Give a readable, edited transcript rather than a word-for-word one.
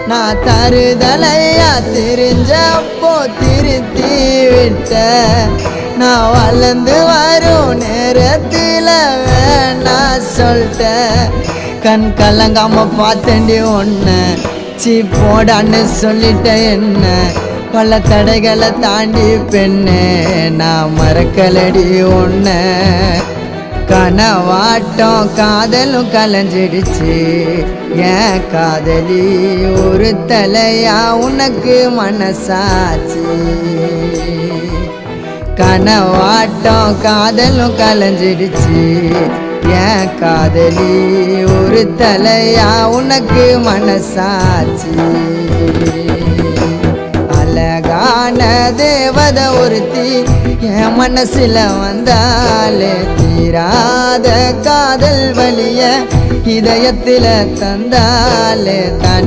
நான் தருதலையா தெரிஞ்சப்போ திருத்தி விட்ட நான் வளர்ந்து வரும் நேரத்தில் வேணா சொல்லிட்டேன் கண் கலங்காம பார்த்தேன்டி ஒன்று சீ போடான்னு சொல்லிட்ட என்ன பல தடைகளை தாண்டி பெண்ணே நான் மறக்கலடி ஒன்ன கனவாட்டம் காதலும் கலைஞ்சிடுச்சு ஏன் காதலி ஒரு தலையா உனக்கு மனசாச்சு கனவாட்டம் காதலும் கலைஞ்சிடுச்சு ஏன் காதலி ஒரு தலையா உனக்கு மனசாச்சு அழகான தேவத ஒருத்தி என் மனசுல வந்தாலே தீராத காதல் வலிய இதயத்துல தந்தாலே